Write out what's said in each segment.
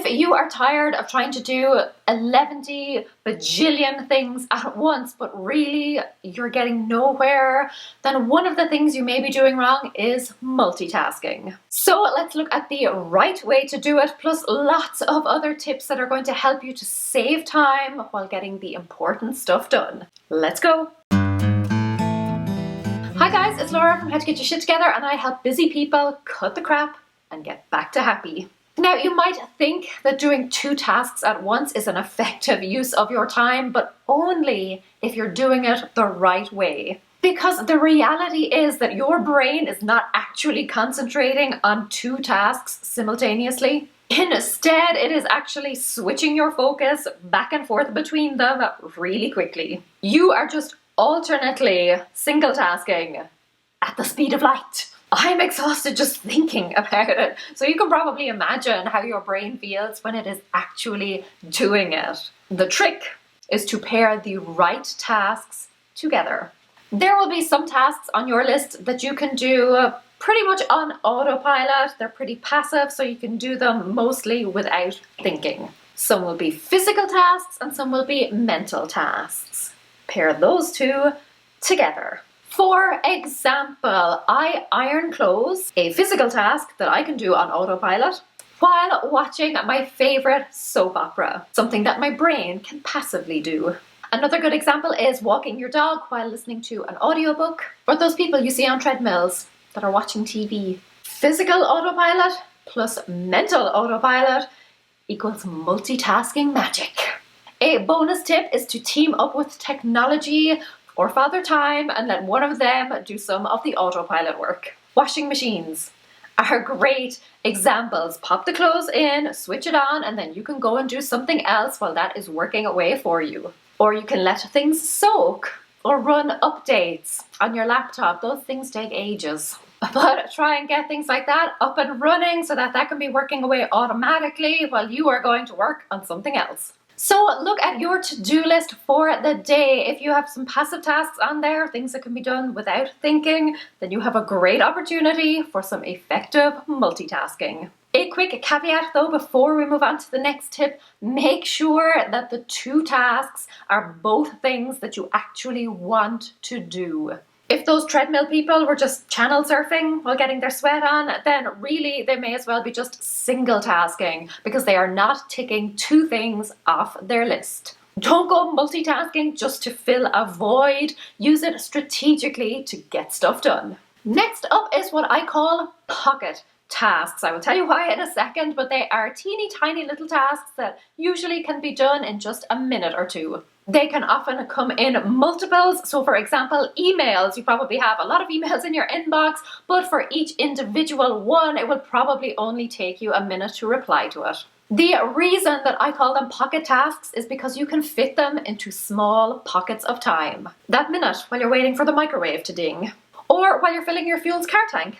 If you are tired of trying to do 11 bajillion things at once, but really you're getting nowhere, then one of the things you may be doing wrong is multitasking. So let's look at the right way to do it, plus lots of other tips that are going to help you to save time while getting the important stuff done. Let's go. Hi guys, it's Laura from How to Get Your Shit Together, and I help busy people cut the crap and get back to happy. Now, you might think that doing 2 tasks at once is an effective use of your time, but only if you're doing it the right way. Because the reality is that your brain is not actually concentrating on 2 tasks simultaneously. Instead, it is actually switching your focus back and forth between them really quickly. You are just alternately single tasking at the speed of light. I'm exhausted just thinking about it. So you can probably imagine how your brain feels when it is actually doing it. The trick is to pair the right tasks together. There will be some tasks on your list that you can do pretty much on autopilot. They're pretty passive, so you can do them mostly without thinking. Some will be physical tasks and some will be mental tasks. Pair those 2 together. For example, I iron clothes, a physical task that I can do on autopilot, while watching my favorite soap opera, something that my brain can passively do. Another good example is walking your dog while listening to an audiobook, or those people you see on treadmills that are watching TV. Physical autopilot plus mental autopilot equals multitasking magic. A bonus tip is to team up with technology or Father Time and let one of them do some of the autopilot work. Washing machines are great examples. Pop the clothes in, switch it on, and then you can go and do something else while that is working away for you. Or you can let things soak or run updates on your laptop. Those things take ages. But try and get things like that up and running so that that can be working away automatically while you are going to work on something else. So look at your to-do list for the day. If you have some passive tasks on there, things that can be done without thinking, then you have a great opportunity for some effective multitasking. A quick caveat though before we move on to the next tip, make sure that the 2 tasks are both things that you actually want to do. If those treadmill people were just channel surfing while getting their sweat on, then really they may as well be just single tasking because they are not ticking 2 things off their list. Don't go multitasking just to fill a void. Use it strategically to get stuff done. Next up is what I call pocket tasks. I will tell you why in a second, but they are teeny tiny little tasks that usually can be done in just a minute or 2. They can often come in multiples. So for example, emails, you probably have a lot of emails in your inbox, but for each individual one, it will probably only take you a minute to reply to it. The reason that I call them pocket tasks is because you can fit them into small pockets of time. That minute while you're waiting for the microwave to ding, or while you're filling your fuel's car tank.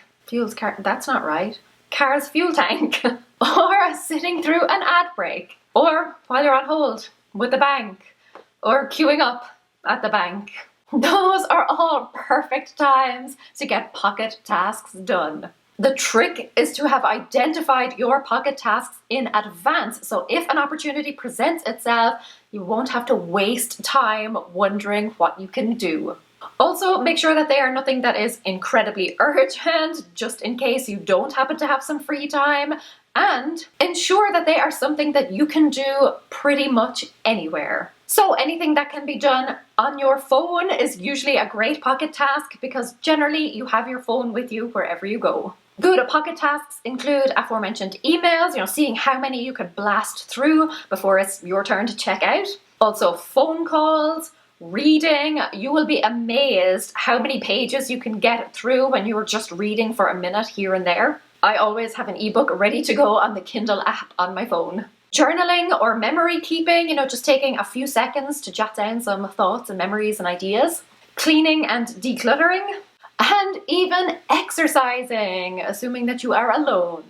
That's not right. Car's fuel tank. Or sitting through an ad break. Or while you're on hold with the bank. Or queuing up at the bank. Those are all perfect times to get pocket tasks done. The trick is to have identified your pocket tasks in advance, so if an opportunity presents itself, you won't have to waste time wondering what you can do. Also, make sure that they are nothing that is incredibly urgent, just in case you don't happen to have some free time, and ensure that they are something that you can do pretty much anywhere. So anything that can be done on your phone is usually a great pocket task because generally you have your phone with you wherever you go. Good pocket tasks include aforementioned emails, seeing how many you could blast through before it's your turn to check out. Also phone calls, reading. You will be amazed how many pages you can get through when you are just reading for a minute here and there. I always have an ebook ready to go on the Kindle app on my phone. Journaling or memory keeping, just taking a few seconds to jot down some thoughts and memories and ideas. Cleaning and decluttering. And even exercising, assuming that you are alone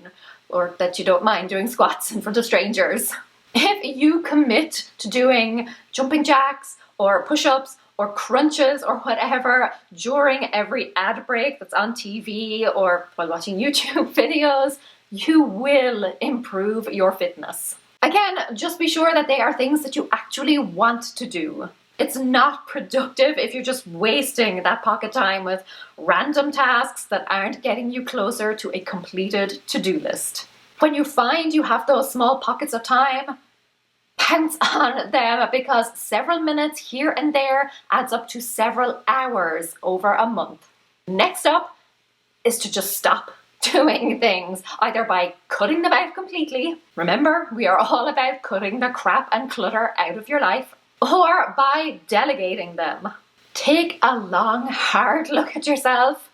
or that you don't mind doing squats in front of strangers. If you commit to doing jumping jacks or push-ups or crunches or whatever during every ad break that's on TV or while watching YouTube videos, you will improve your fitness. Again, just be sure that they are things that you actually want to do. It's not productive if you're just wasting that pocket time with random tasks that aren't getting you closer to a completed to-do list. When you find you have those small pockets of time, pounce on them, because several minutes here and there adds up to several hours over a month. Next up is to just stop doing things, either by cutting them out completely. Remember, we are all about cutting the crap and clutter out of your life. Or by delegating them. Take a long, hard look at yourself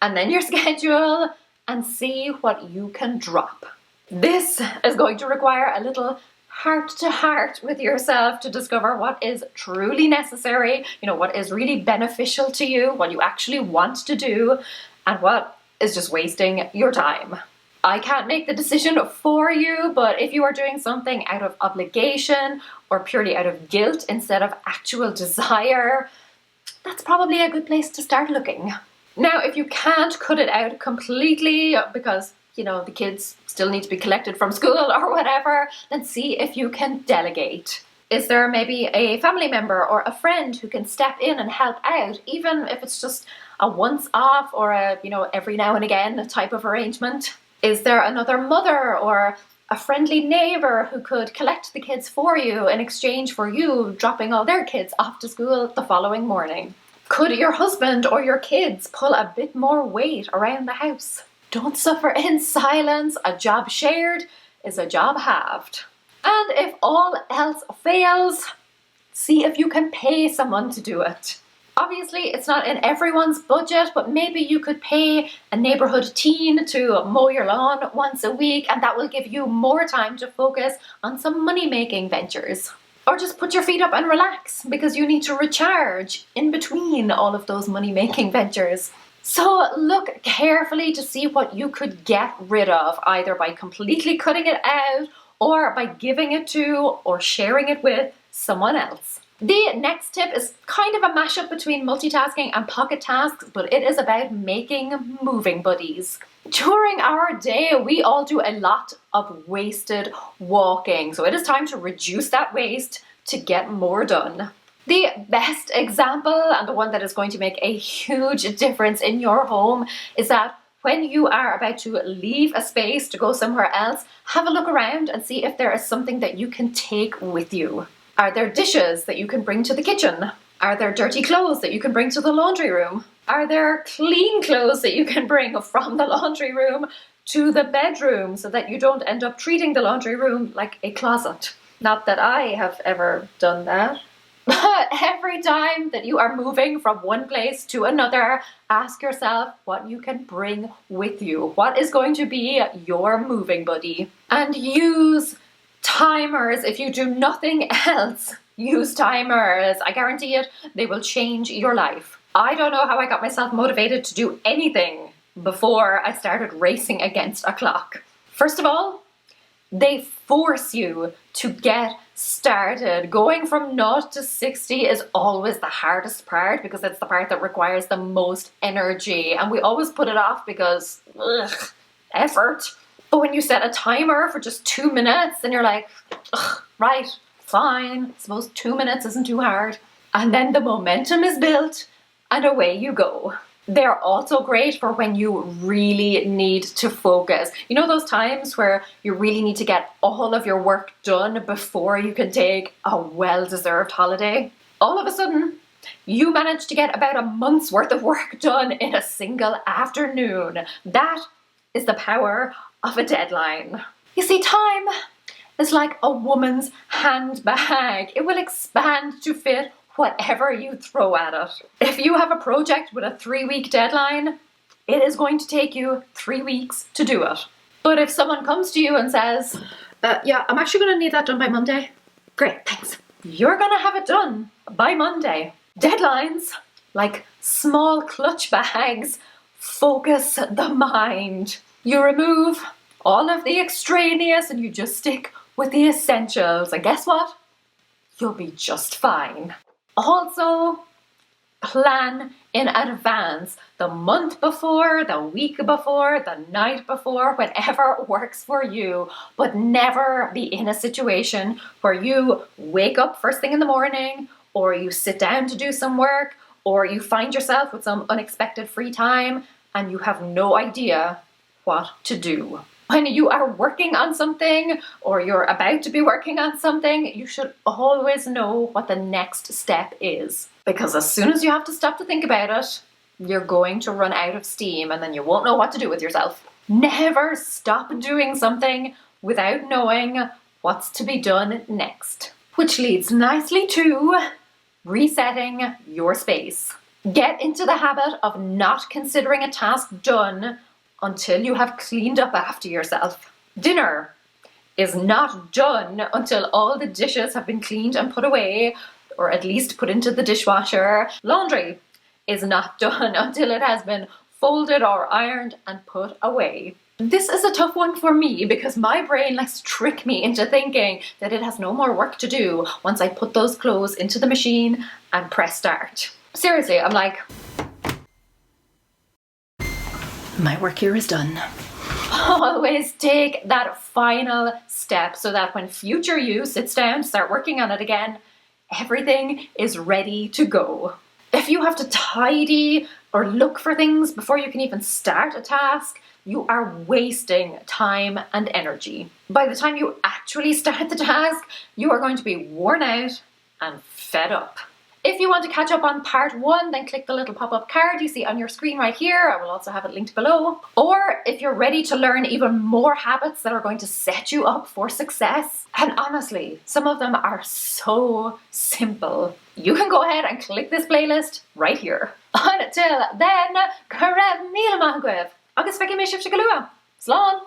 and then your schedule and see what you can drop. This is going to require a little heart-to-heart with yourself to discover what is truly necessary, what is really beneficial to you, what you actually want to do, and what is just wasting your time. I can't make the decision for you, but if you are doing something out of obligation or purely out of guilt instead of actual desire, that's probably a good place to start looking. Now, if you can't cut it out completely because, the kids still need to be collected from school or whatever, then see if you can delegate. Is there maybe a family member or a friend who can step in and help out, even if it's just a once off or a, every now and again type of arrangement? Is there another mother or a friendly neighbor who could collect the kids for you in exchange for you dropping all their kids off to school the following morning? Could your husband or your kids pull a bit more weight around the house? Don't suffer in silence. A job shared is a job halved. And if all else fails, see if you can pay someone to do it. Obviously, it's not in everyone's budget, but maybe you could pay a neighborhood teen to mow your lawn once a week, and that will give you more time to focus on some money-making ventures. Or just put your feet up and relax, because you need to recharge in between all of those money-making ventures. So look carefully to see what you could get rid of, either by completely cutting it out or by giving it to or sharing it with someone else. The next tip is kind of a mashup between multitasking and pocket tasks, but it is about making moving buddies. During our day, we all do a lot of wasted walking, so it is time to reduce that waste to get more done. The best example, and the one that is going to make a huge difference in your home, is that when you are about to leave a space to go somewhere else, have a look around and see if there is something that you can take with you. Are there dishes that you can bring to the kitchen? Are there dirty clothes that you can bring to the laundry room? Are there clean clothes that you can bring from the laundry room to the bedroom so that you don't end up treating the laundry room like a closet? Not that I have ever done that. But every time that you are moving from one place to another, ask yourself what you can bring with you. What is going to be your moving buddy? And use timers. If you do nothing else, use timers. I guarantee it, they will change your life. I don't know how I got myself motivated to do anything before I started racing against a clock. First of all, they force you to get started. Going from 0 to 60 is always the hardest part because it's the part that requires the most energy, and we always put it off because effort. But when you set a timer for just 2 minutes, then you're like, right, fine, I suppose 2 minutes isn't too hard. And then the momentum is built and away you go. They're also great for when you really need to focus. You know those times where you really need to get all of your work done before you can take a well-deserved holiday? All of a sudden, you manage to get about a month's worth of work done in a single afternoon. That is the power of a deadline. You see, time is like a woman's handbag. It will expand to fit whatever you throw at it. If you have a project with a 3-week deadline, it is going to take you 3 weeks to do it. But if someone comes to you and says, yeah, I'm actually going to need that done by Monday. Great, thanks. You're going to have it done by Monday. Deadlines, like small clutch bags, focus the mind. You remove all of the extraneous and you just stick with the essentials. And guess what? You'll be just fine. Also, Plan in advance, the month before, the week before, the night before, whenever works for you, but never be in a situation where you wake up first thing in the morning, or you sit down to do some work, or you find yourself with some unexpected free time and you have no idea what to do. When you are working on something or you're about to be working on something, you should always know what the next step is. Because as soon as you have to stop to think about it, you're going to run out of steam and then you won't know what to do with yourself. Never stop doing something without knowing what's to be done next. Which leads nicely to resetting your space. Get into the habit of not considering a task done until you have cleaned up after yourself. Dinner is not done until all the dishes have been cleaned and put away, or at least put into the dishwasher. Laundry is not done until it has been folded or ironed and put away. This is a tough one for me because my brain likes to trick me into thinking that it has no more work to do once I put those clothes into the machine and press start. Seriously, I'm like, my work here is done. Always take that final step so that when future you sits down to start working on it again, everything is ready to go. If you have to tidy or look for things before you can even start a task, you are wasting time and energy. By the time you actually start the task, you are going to be worn out and fed up. If you want to catch up on part 1, then click the little pop-up card you see on your screen right here. I will also have it linked below. Or if you're ready to learn even more habits that are going to set you up for success, and honestly, some of them are so simple, you can go ahead and click this playlist right here. Until then, Karev Míle Maithagh. Agus feicim mé sibh se go luath. Slán!